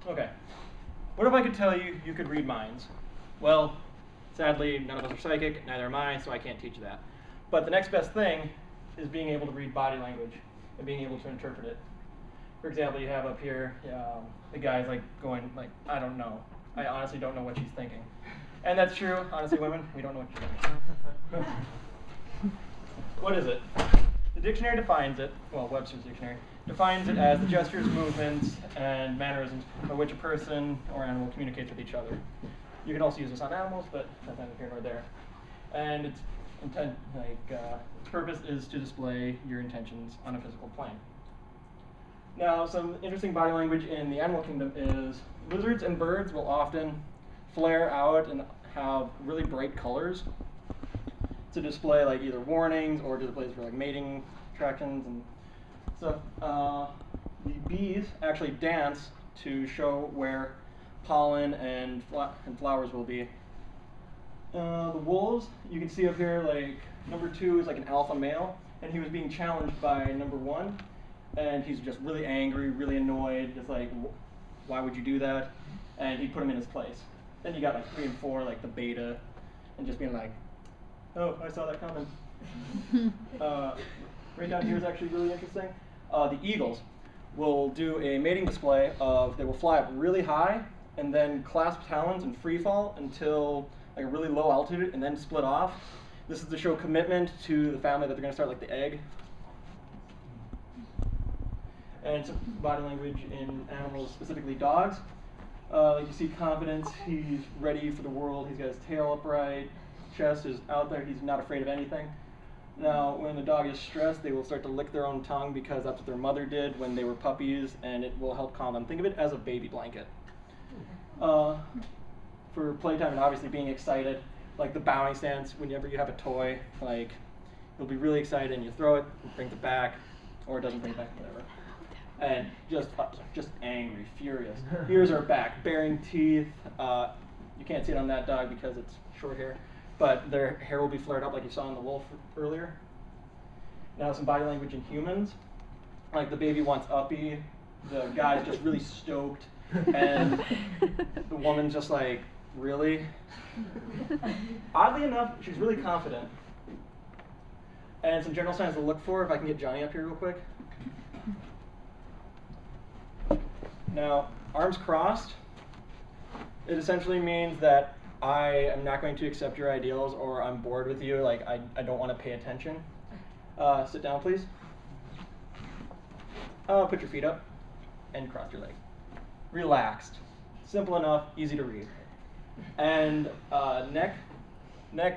Okay. What if I could tell you you could read minds? Well, sadly, none of us are psychic, neither am I, so I can't teach you that. But the next best thing is being able to read body language and being able to interpret it. For example, you have up here, the guy's like going like, I don't know. I honestly don't know what she's thinking. And that's true, honestly, women, we don't know what she's thinking. What is it? The dictionary defines it, well, Webster's dictionary, defines it as the gestures, movements, and mannerisms by which a person or animal communicates with each other. You can also use this on animals, but that's neither here nor there. And its purpose is to display your intentions on a physical plane. Now, some interesting body language in the animal kingdom is lizards and birds will often flare out and have really bright colors to display like either warnings or displays for like mating attractions and stuff. The bees actually dance to show where pollen and flowers will be. The wolves, you can see up here, like number 2 is like an alpha male, and he was being challenged by number 1, and he's just really angry, really annoyed, just like, why would you do that? And he put him in his place. Then you got like 3 and 4, like the beta, and just being like, oh, I saw that coming. Right down here is actually really interesting. The eagles will do a mating display of, they will fly up really high and then clasp talons and free fall until like a really low altitude and then split off. This is to show commitment to the family that they're going to start like the egg. And some body language in animals, specifically dogs. You see confidence, he's ready for the world, he's got his tail upright, chest is out there, he's not afraid of anything. Now, when a dog is stressed, they will start to lick their own tongue because that's what their mother did when they were puppies, and it will help calm them. Think of it as a baby blanket. For playtime and obviously being excited, like the bowing stance, whenever you have a toy, like you'll be really excited and you throw it, it brings it back, or it doesn't bring it back, whatever. And just angry, furious. Ears are back, baring teeth. You can't see it on that dog because it's short hair, but their hair will be flared up like you saw in the wolf earlier. Now some body language in humans. Like the baby wants uppy, the guy's just really stoked, and the woman's just like, really? Oddly enough, she's really confident. And some general signs to look for, if I can get Johnny up here real quick. Now, arms crossed, it essentially means that I am not going to accept your ideals, or I'm bored with you, like I don't want to pay attention. Sit down, please. Put your feet up and cross your legs. Relaxed. Simple enough, easy to read. And neck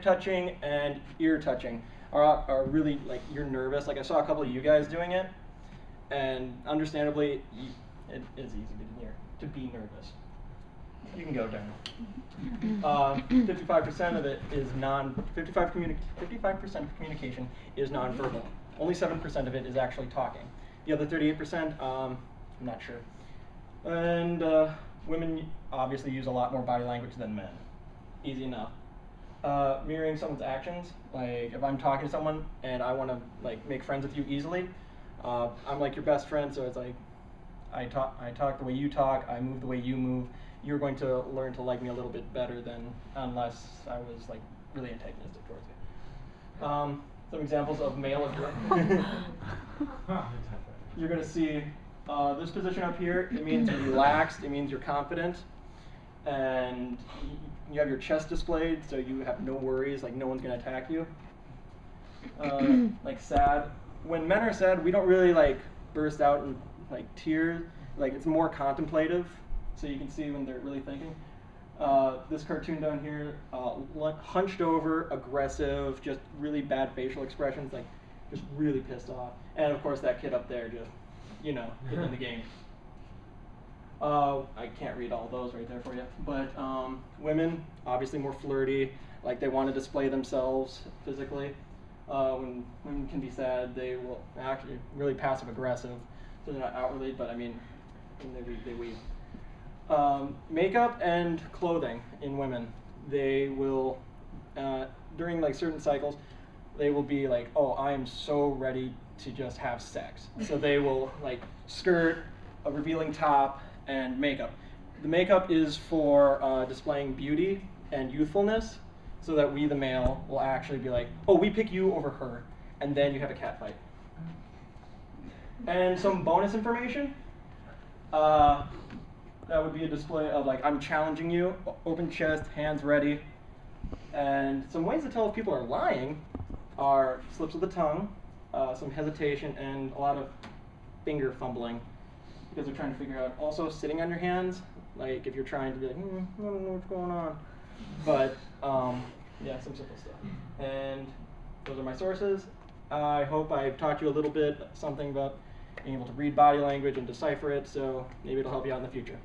touching and ear touching are really, like, you're nervous. Like I saw a couple of you guys doing it, and understandably, it is easy to be nervous. You can go down. 55% of it is 55% of communication is nonverbal. Only 7% of it is actually talking. The other 38%, I'm not sure. And women obviously use a lot more body language than men. Easy enough. Mirroring someone's actions, like if I'm talking to someone and I want to like make friends with you easily, I'm like your best friend, so it's like I talk the way you talk, I move the way you move. You're going to learn to like me a little bit better than unless I was like really antagonistic towards you. Some examples of male aggression. You're going to see this position up here. It means you're relaxed. It means you're confident, and you have your chest displayed, so you have no worries. Like no one's going to attack you. Like sad. When men are sad, we don't really like burst out in like tears. Like it's more contemplative, so you can see when they're really thinking. This cartoon down here, hunched over, aggressive, just really bad facial expressions, like just really pissed off. And of course that kid up there just, you know, getting in the game. I can't read all those right there for you. But women, obviously more flirty, like they want to display themselves physically. When women can be sad, they will actually really passive aggressive. So they're not outwardly, but I mean, they weave. Makeup and clothing in women, they will, during like certain cycles, they will be like, oh, I am so ready to just have sex. So they will like skirt, a revealing top, and makeup. The makeup is for displaying beauty and youthfulness, so that we, the male, will actually be like, oh, we pick you over her, and then you have a cat fight. And some bonus information. That would be a display of like, I'm challenging you, open chest, hands ready. And some ways to tell if people are lying are slips of the tongue, some hesitation, and a lot of finger fumbling, because they're trying to figure out. Also, sitting on your hands, like if you're trying to be like, I don't know what's going on. But yeah, some simple stuff. And those are my sources. I hope I've taught you a little bit something about being able to read body language and decipher it, so maybe it'll help you out in the future.